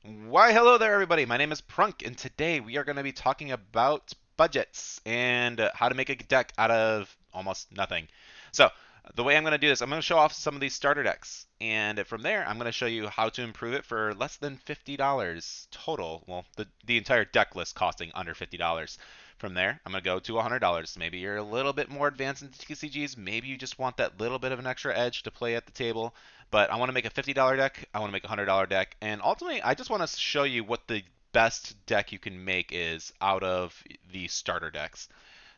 Why, hello there, everybody. My name is Prunk, and today we are going to be talking about budgets and how to make a deck out of almost nothing. So, the way I'm going to do this, I'm going to show off some of these starter decks, and from there, I'm going to show you how to improve it for less than $50 total. Well, the entire deck list costing under $50. From there, I'm going to go to $100. Maybe you're a little bit more advanced in TCGs. Maybe you just want that little bit of an extra edge to play at the table. But I want to make a $50 deck. I want to make a $100 deck. And ultimately, I just want to show you what the best deck you can make is out of the starter decks.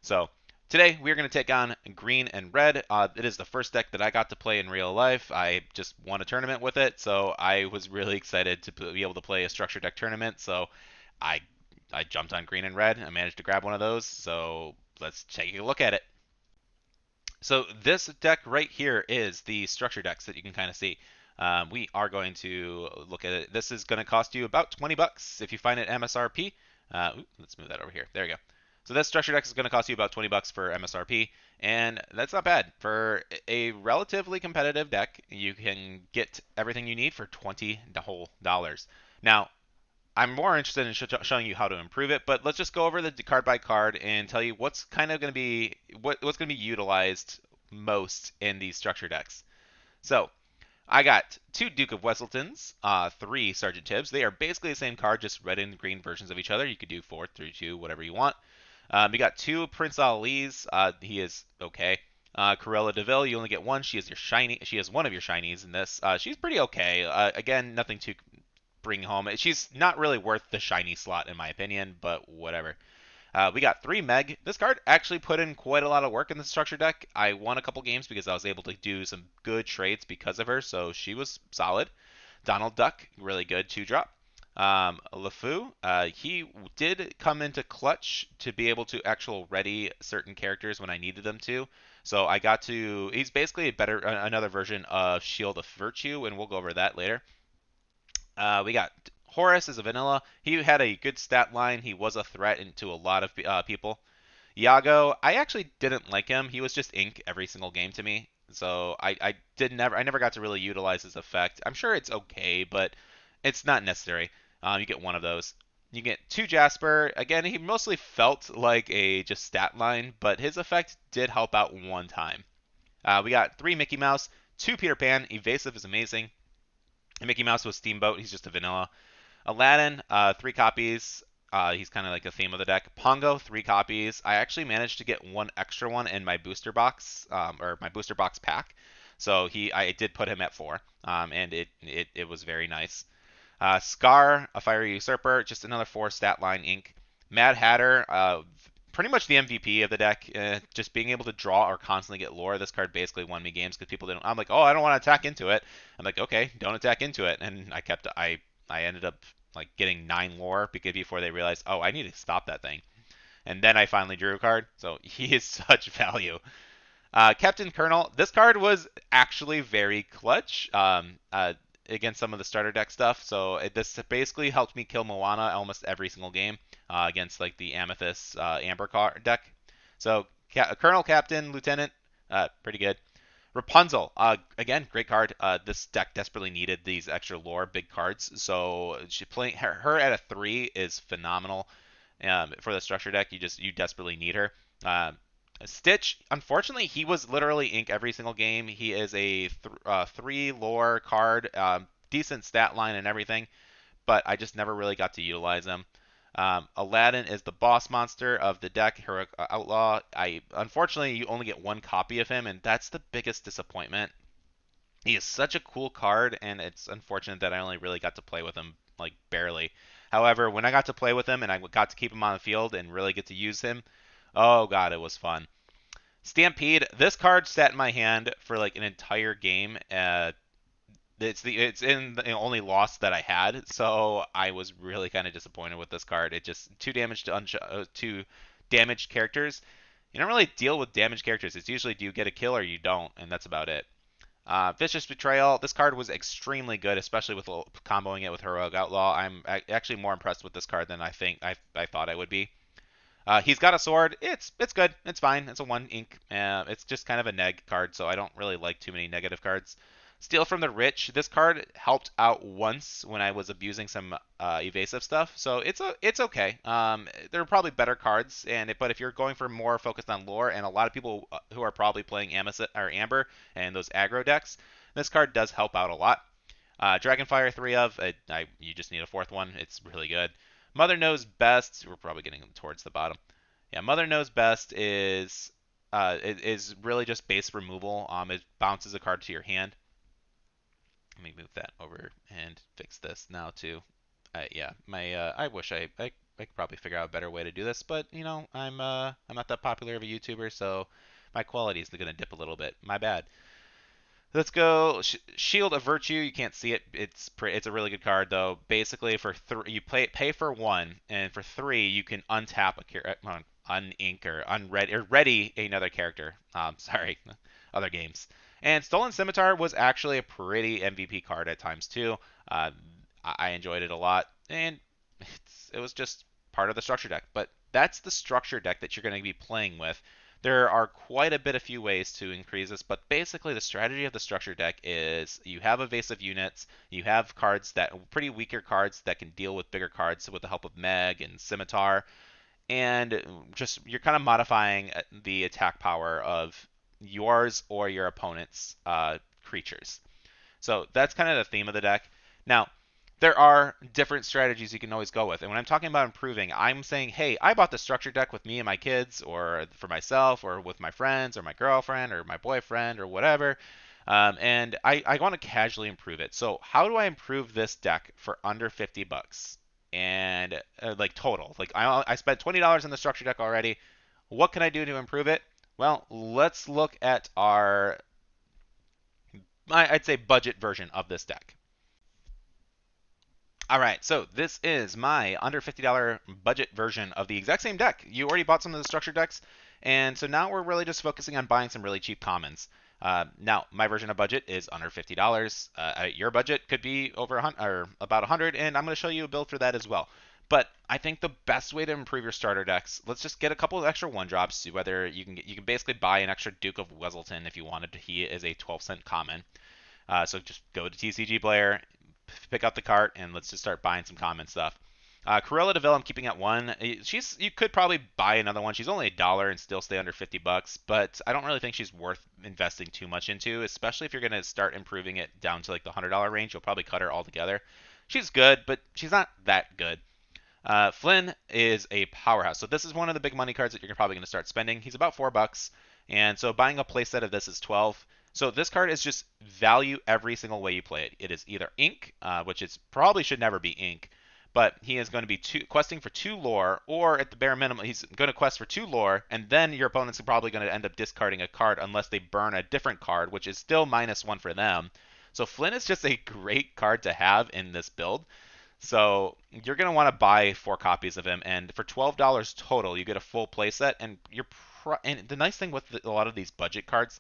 So today, we're going to take on green and red. It is the first deck that I got to play in real life. I just won a tournament with it, so I was really excited to be able to play a structure deck tournament. So I I jumped on green and red. I managed to grab one of those. So let's take a look at it. So this deck right here is the structure decks that you can kind of see. We are going to look at it. This is going to cost you about 20 bucks if you find it MSRP. Let's move that over here. There you go. So this structure deck is going to cost you about 20 bucks for MSRP, and that's not bad for a relatively competitive deck. You can get everything you need for $20 whole dollars. Now, I'm more interested in showing you how to improve it, but let's just go over the card by card and tell you what's kind of going to be what's going to be utilized most in these structure decks. So I got two Duke of Wesseltons, three Sergeant Tibbs. They are basically the same card, just red and green versions of each other. You could do 4, 3, 2, whatever you want. We got two Prince Ali's. He is okay. Corella Deville, you only get one. She is your shiny. She is one of your shinies in this. She's pretty okay. Again, nothing too bring home. She's not really worth the shiny slot in my opinion, but whatever. We got 3 Meg. This card actually put in quite a lot of work in the structure deck. I won a couple games because I was able to do some good trades because of her, so she was solid. Donald Duck, really good 2-drop. LeFou, he did come into clutch to be able to actual ready certain characters when I needed them to. So I got to. He's basically a better, another version of Shield of Virtue, and we'll go over that later. We got Horus as a vanilla. He had a good stat line. He was a threat to a lot of people. Iago, I actually didn't like him. He was just ink every single game to me. So I never got to really utilize his effect. I'm sure it's okay, but it's not necessary. You get one of those. You get 2 Jasper. Again, he mostly felt like a just stat line, but his effect did help out one time. We got 3 Mickey Mouse, 2 Peter Pan. Evasive is amazing. And Mickey Mouse was Steamboat. He's just a vanilla. Aladdin, 3 copies. He's kind of like a theme of the deck. Pongo, 3 copies. I actually managed to get one extra one in my booster box, or my booster box pack. So I did put him at 4, and it was very nice. Scar, a Fiery Usurper, just another 4 stat line ink. Mad Hatter, pretty much the MVP of the deck. Just being able to draw or constantly get lore. This card basically won me games because people didn't. I'm like, oh, I don't want to attack into it. I'm like, okay, don't attack into it, and I ended up like getting 9 lore because before they realized, oh, I need to stop that thing. And then I finally drew a card, so he is such value. Captain Colonel, this card was actually very clutch against some of the starter deck stuff. So this basically helped me kill Moana almost every single game against like the Amethyst Amber card deck. So Colonel, Captain, Lieutenant, pretty good. Rapunzel, again, great card. This deck desperately needed these extra lore, big cards. So she playing her at a 3 is phenomenal. For the structure deck, you desperately need her. Stitch, unfortunately, he was literally ink every single game. He is a 3 lore card, decent stat line and everything, but I just never really got to utilize him. Aladdin is the boss monster of the deck, Heroic Outlaw. Unfortunately, you only get 1 copy of him, and that's the biggest disappointment. He is such a cool card, and it's unfortunate that I only really got to play with him like barely. However, when I got to play with him and I got to keep him on the field and really get to use him, oh god, it was fun. Stampede, this card sat in my hand for like an entire game. It's in the only loss that I had, so I was really kind of disappointed with this card. It just 2 damage to damaged characters. You don't really deal with damaged characters. It's usually do you get a kill or you don't, and that's about it. Vicious Betrayal. This card was extremely good, especially with comboing it with Heroic Outlaw. I'm actually more impressed with this card than I thought I would be. He's got a sword. It's good. It's fine. It's a 1 ink. It's just kind of a neg card, so I don't really like too many negative cards. Steal from the Rich. This card helped out once when I was abusing some evasive stuff, so it's okay. There are probably better cards, but if you're going for more focused on lore, and a lot of people who are probably playing Amber and those aggro decks, this card does help out a lot. Dragonfire 3 of. You just need a fourth one. It's really good. Mother Knows Best. We're probably getting towards the bottom. Yeah, Mother Knows Best is really just base removal. It bounces a card to your hand. Let me move that over and fix this now too. Yeah, I wish I could probably figure out a better way to do this, but I'm not that popular of a YouTuber, so my quality is gonna dip a little bit. My bad. Let's go Shield of Virtue. You can't see it. It's a really good card though. Basically, for you pay for one, and for three you can untap unink or unready or ready another character. Sorry, other games. And Stolen Scimitar was actually a pretty MVP card at times too. Uh, I enjoyed it a lot, and it was just part of the structure deck. But that's the structure deck that you're going to be playing with. There are quite a bit of few ways to increase this, but basically the strategy of the structure deck is you have evasive units, you have cards that pretty weaker cards that can deal with bigger cards with the help of Meg and Scimitar, and just you're kind of modifying the attack power of yours or your opponent's creatures. So that's kind of the theme of the deck. Now, there are different strategies you can always go with. And when I'm talking about improving, I'm saying, hey, I bought the structure deck with me and my kids, or for myself, or with my friends, or my girlfriend, or my boyfriend, or whatever. And I want to casually improve it. So how do I improve this deck for under 50 bucks? And like total, like I spent $20 on the structure deck already. What can I do to improve it? Well, let's look at I'd say budget version of this deck. All right, so this is my under $50 budget version of the exact same deck. You already bought some of the structure decks, and so now we're really just focusing on buying some really cheap commons. Now, my version of budget is under $50. Your budget could be over 100 or about 100, and I'm going to show you a build for that as well. But I think the best way to improve your starter decks, let's just get a couple of extra one drops. See whether you can basically buy an extra Duke of Weselton if you wanted. He is a 12-cent common. So just go to TCG Player, pick out the cart, and let's just start buying some common stuff. Cruella de Vil, I'm keeping at one. You could probably buy another one. She's only $1 and still stay under 50 bucks, but I don't really think she's worth investing too much into, especially if you're going to start improving it down to like the $100 range. You'll probably cut her altogether. She's good, but she's not that good. Flynn is a powerhouse. So this is one of the big money cards that you're probably going to start spending. He's about $4, and so buying a playset of this is 12. So this card is just value every single way you play it. It is either ink, which is probably should never be ink, but he is going to be questing for 2 lore, or at the bare minimum, he's going to quest for 2 lore, and then your opponent's probably going to end up discarding a card unless they burn a different card, which is still -1 for them. So Flynn is just a great card to have in this build. So you're going to want to buy 4 copies of him, and for $12 total, you get a full playset, and and the nice thing with a lot of these budget cards,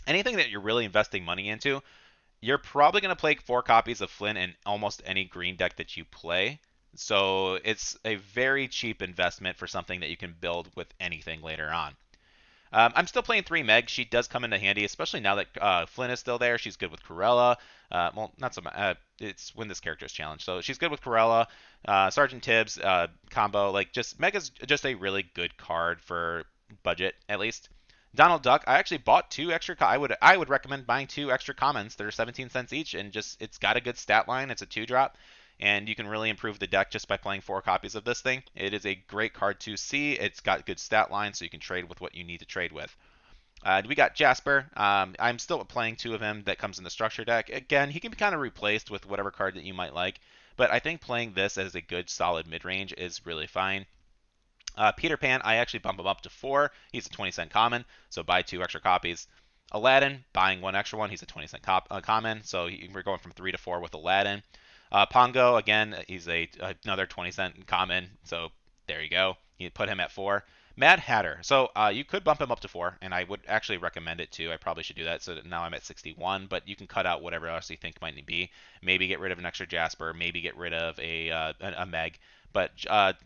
anything that you're really investing money into, you're probably going to play 4 copies of Flynn in almost any green deck that you play. So it's a very cheap investment for something that you can build with anything later on. I'm still playing 3 Meg. She does come into handy, especially now that Flynn is still there. She's good with Cruella. Well, not so much. It's when this character is challenged. So she's good with Cruella, Sergeant Tibbs combo. Like, just Meg is just a really good card for budget, at least. Donald Duck, I actually bought 2 extra. I would recommend buying 2 extra commons. They're 17 cents each, and just it's got a good stat line. It's a 2-drop, and you can really improve the deck just by playing 4 copies of this thing. It is a great card to see. It's got good stat line, so you can trade with what you need to trade with. We got Jasper. I'm still playing 2 of him that comes in the structure deck. Again, he can be kind of replaced with whatever card that you might like, but I think playing this as a good solid mid-range is really fine. Peter Pan, I actually bump him up to 4. He's a 20-cent common, so buy 2 extra copies. Aladdin, buying 1 extra one. He's a 20-cent common, so we're going from 3 to 4 with Aladdin. Pongo, again, he's another 20-cent common, so there you go. You put him at 4. Mad Hatter. So you could bump him up to 4, and I would actually recommend it too. I probably should do that. So now I'm at 61, but you can cut out whatever else you think might be. Maybe get rid of an extra Jasper. Maybe get rid of a Meg. But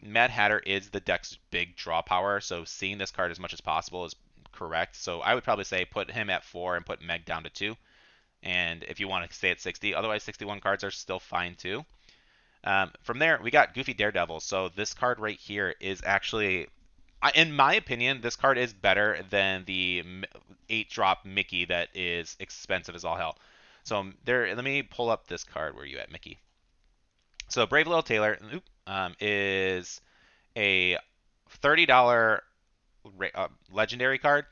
Mad Hatter is the deck's big draw power, so seeing this card as much as possible is correct. So I would probably say put him at 4 and put Meg down to 2. And if you want to stay at 60, otherwise 61 cards are still fine too. From there, we got Goofy Daredevil. So this card right here is actually, in my opinion, this card is better than the 8-drop Mickey that is expensive as all hell. So there, let me pull up this card. Where are you at, Mickey? So Brave Little Tailor is a $30 legendary card.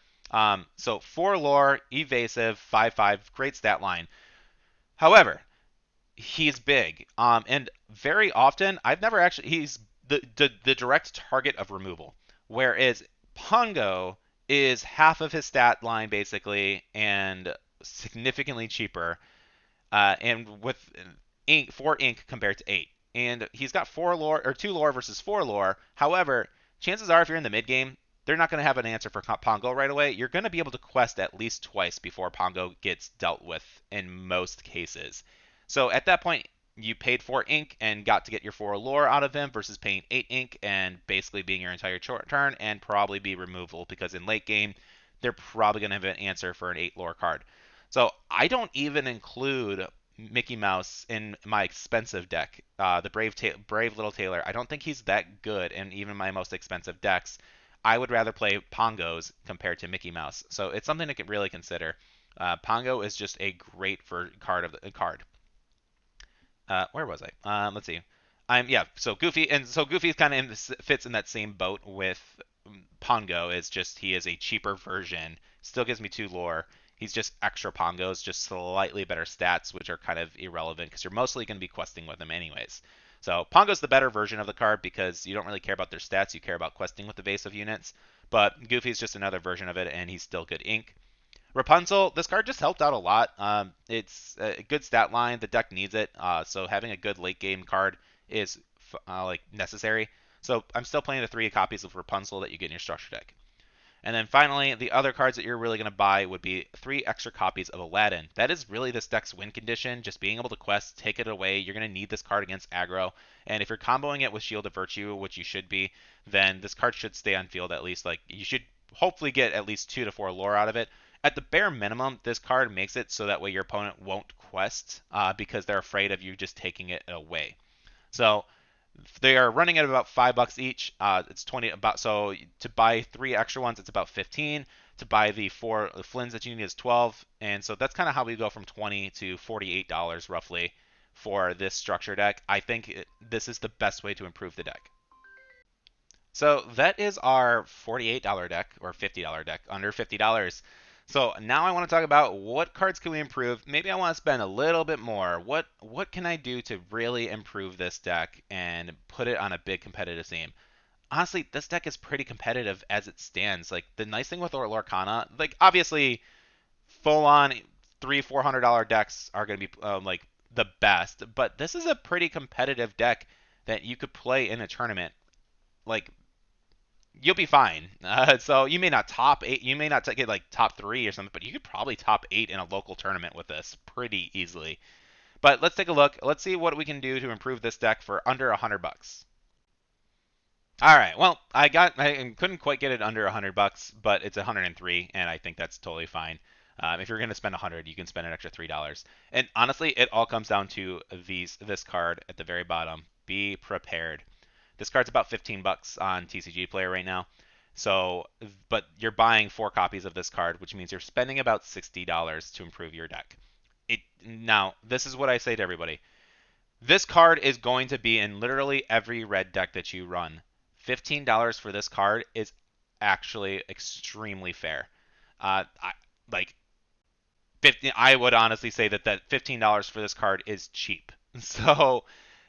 So 4 lore, evasive, 5/5, great stat line. However, he's big. And very often, I've never actually, he's the direct target of removal. Whereas Pongo is half of his stat line basically, and significantly cheaper, and with ink 4 ink compared to 8. And he's got 4 lore or 2 lore versus 4 lore. However, chances are if you're in the mid game, they're not going to have an answer for Pongo right away. You're going to be able to quest at least twice before Pongo gets dealt with in most cases. So at that point, you paid 4 ink and got to get your 4 lore out of him versus paying 8 ink and basically being your entire turn and probably be removal because in late game, they're probably going to have an answer for an 8 lore card. So I don't even include Mickey Mouse in my expensive deck. The Brave Little Tailor. I don't think he's that good in even my most expensive decks. I would rather play Pongos compared to Mickey Mouse. So it's something to really consider. Pongo is just a great card. Where was I? Let's see. So Goofy, and so Goofy kind of fits in that same boat with Pongo. Is just he is a cheaper version. Still gives me 2 lore. He's just extra Pongos, just slightly better stats, which are kind of irrelevant because you're mostly going to be questing with them anyways. So Pongo's the better version of the card because you don't really care about their stats, you care about questing with evasive units. But Goofy's just another version of it, and he's still good ink. Rapunzel, this card just helped out a lot. It's a good stat line. The deck needs it, so having a good late game card is like necessary. So I'm still playing the 3 copies of Rapunzel that you get in your structure deck. And then finally, the other cards that you're really going to buy would be 3 extra copies of Aladdin. That is really this deck's win condition. Just being able to quest, take it away. You're going to need this card against aggro. And if you're comboing it with Shield of Virtue, which you should be, then this card should stay on field at least. Like you should hopefully get at least 2 to 4 lore out of it. At the bare minimum, this card makes it so that way your opponent won't quest because they're afraid of you just taking it away. So they are running at about $5 each. It's 20 about so to buy 3 extra ones, it's about 15. To buy the 4 Flins that you need is 12, and so that's kind of how we go from 20 to $48 roughly for this structure deck. I think this is the best way to improve the deck. So that is our $48 deck or $50 deck, under $50. So now I want to talk about what cards can we improve. Maybe I want to spend a little bit more. What can I do to really improve this deck and put it on a big competitive scene? Honestly, this deck is pretty competitive as it stands. Like the nice thing with Lorcana, like obviously full on $300-400 decks are going to be like the best, but this is a pretty competitive deck that you could play in a tournament. Like you'll be fine. So you may not top 8, you may not get like top 3 or something, but you could probably top 8 in a local tournament with this pretty easily. But let's take a look. Let's see what we can do to improve this deck for under $100. All right. Well, I couldn't quite get it under $100, but it's 103, and I think that's totally fine. If you're going to spend 100, you can spend an extra $3. And honestly, it all comes down to this card at the very bottom. Be prepared. This card's about 15 bucks on TCG Player right now. So, but you're buying 4 copies of this card, which means you're spending about $60 to improve your deck. Now, this is what I say to everybody. This card is going to be in literally every red deck that you run. $15 for this card is actually extremely fair. Like 50, I would honestly say that $15 for this card is cheap. So,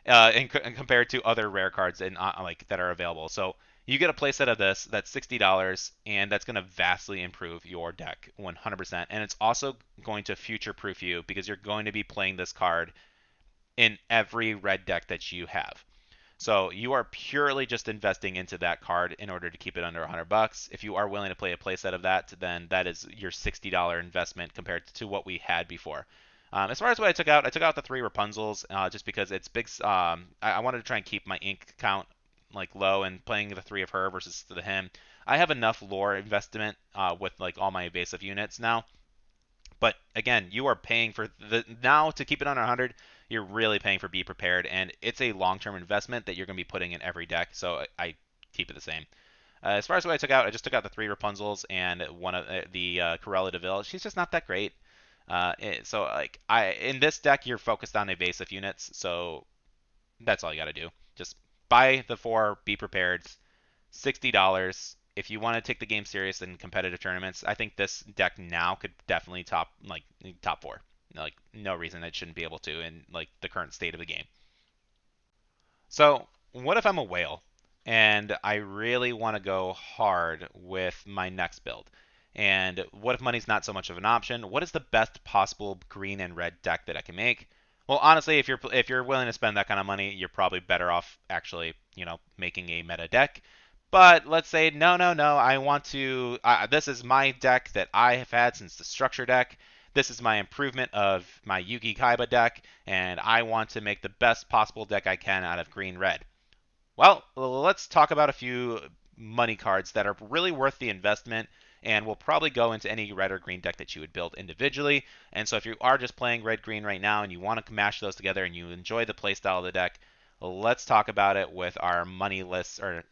and compared to other rare cards like that are available. So you get a playset of this that's $60, and that's going to vastly improve your deck 100%. And it's also going to future-proof you because you're going to be playing this card in every red deck that you have. So you are purely just investing into that card in order to keep it under $100. If you are willing to play a playset of that, then that is your $60 investment compared to what we had before. As far as what I took out the 3 Rapunzels just because it's big. I wanted to try and keep my ink count like low, and playing the 3 of her versus the him. I have enough lore investment with like all my evasive units now But again, you are paying for the now to keep it under 100. You're really paying for Be Prepared, and it's a long-term investment that you're going to be putting in every deck. So I keep it the same. As far as what I took out, I just took out the three Rapunzels and one of the Corella Deville. She's just not that great. So like in this deck, you're focused on evasive units, so that's all you got to do. Just buy the four, be prepared. $60. If you want to take the game serious in competitive tournaments, I think this deck now could definitely top four. Like no reason it shouldn't be able to in like the current state of the game. So what if I'm a whale and I really want to go hard with my next build? And what if money's not so much of an option? What is the best possible green and red deck that I can make? Well, honestly, if you're willing to spend that kind of money, you're probably better off actually, making a meta deck. But let's say no, no, no. I want to. This is my deck that I have had since the structure deck. This is my improvement of my Yugi Kaiba deck, and I want to make the best possible deck I can out of green red. Well, let's talk about a few money cards that are really worth the investment and will probably go into any red or green deck that you would build individually. And so if you are just playing red green right now and you want to mash those together and you enjoy the playstyle of the deck, let's talk about it with our money list, or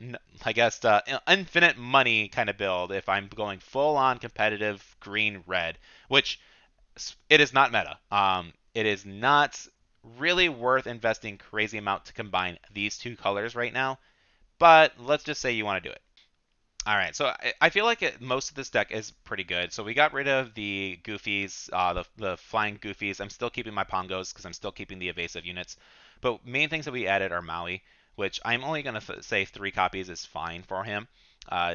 I guess infinite money kind of build if I'm going full on competitive green red, which it is not meta. It is not really worth investing crazy amount to combine these two colors right now, but let's just say you want to do it. All right, so I feel like most of this deck is pretty good. So we got rid of the goofies, the flying goofies. I'm still keeping my pongos because I'm still keeping the evasive units. But main things that we added are Maui, which I'm only going to say 3 copies is fine for him,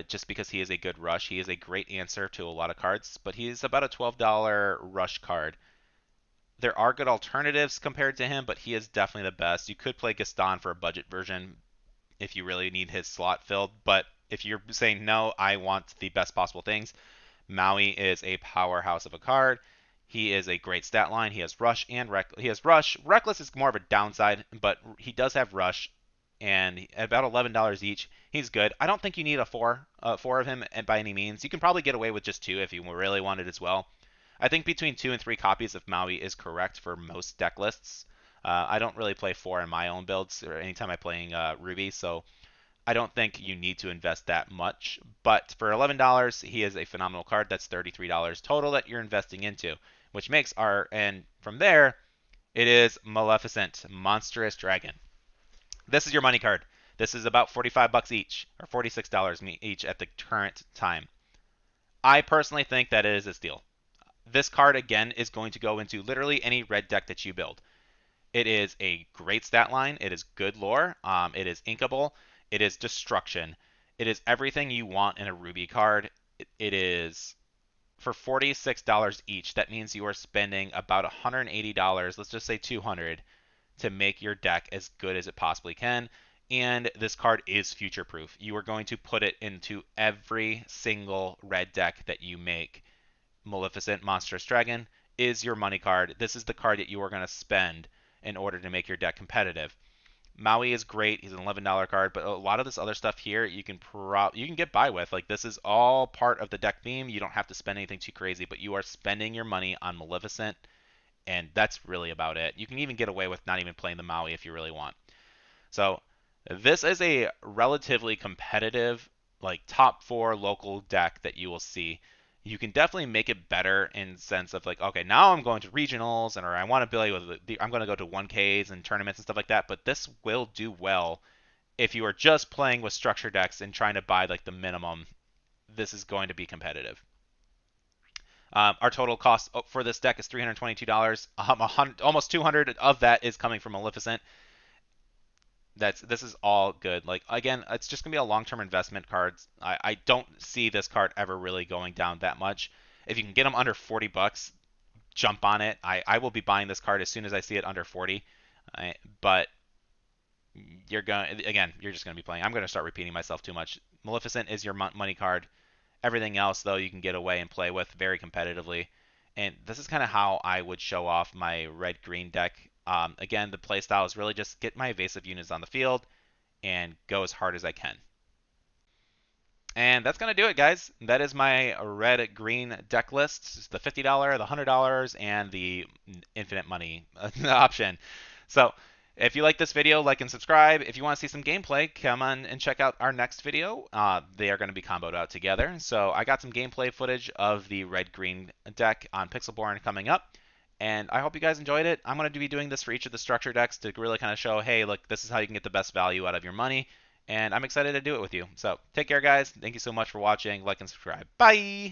just because he is a good rush. He is a great answer to a lot of cards, but he's about a $12 rush card. There are good alternatives compared to him, but he is definitely the best. You could play Gaston for a budget version if you really need his slot filled, but if you're saying no, I want the best possible things, Maui is a powerhouse of a card. He is a great stat line. He has rush and he has rush. Reckless is more of a downside, but he does have rush, and at about $11 each, he's good. I don't think you need four of him by any means. You can probably get away with just two if you really wanted as well. I think between 2 and 3 copies of Maui is correct for most deck lists. I don't really play four in my own builds or anytime I'm playing Ruby, so I don't think you need to invest that much. But for $11, he is a phenomenal card. That's $33 total that you're investing into, which makes and from there, it is Maleficent, Monstrous Dragon. This is your money card. This is about $45 each, or $46 each at the current time. I personally think that it is a steal. This card, again, is going to go into literally any red deck that you build. It is a great stat line. It is good lore. It is inkable. It is destruction. It is everything you want in a Ruby card. It is for $46 each. That means you are spending about $180, let's just say 200, to make your deck as good as it possibly can. And this card is future proof. You are going to put it into every single red deck that you make. Maleficent Monstrous Dragon is your money card. This is the card that you are going to spend in order to make your deck competitive. Maui is great. He's an $11 card, but a lot of this other stuff here you can get by with. Like this is all part of the deck theme. You don't have to spend anything too crazy, but you are spending your money on Maleficent, and that's really about it. You can even get away with not even playing the Maui if you really want. So this is a relatively competitive, like top 4 local deck that you will see. You can definitely make it better in sense of like, okay, now I'm going to regionals or I want to play with I'm going to go to 1Ks and tournaments and stuff like that. But this will do well if you are just playing with structure decks and trying to buy like the minimum. This is going to be competitive. Our total cost for this deck is $322. Almost 200 of that is coming from Maleficent. This is all good. Like again, it's just gonna be a long-term investment card. I don't see this card ever really going down that much. If you can get them under $40, jump on it. I will be buying this card as soon as I see it under 40. But you're just gonna be playing. I'm gonna start repeating myself too much. Maleficent is your money card. Everything else though you can get away and play with very competitively. And this is kind of how I would show off my red-green deck. Again, the playstyle is really just get my evasive units on the field and go as hard as I can. And that's going to do it, guys. That is my red-green deck list. It's the $50, the $100, and the infinite money option. So if you like this video, like and subscribe. If you want to see some gameplay, come on and check out our next video. They are going to be comboed out together. So I got some gameplay footage of the red-green deck on Pixelborn coming up. And I hope you guys enjoyed it. I'm going to be doing this for each of the structure decks to really kind of show, hey, look, this is how you can get the best value out of your money. And I'm excited to do it with you. So take care, guys. Thank you so much for watching. Like and subscribe. Bye.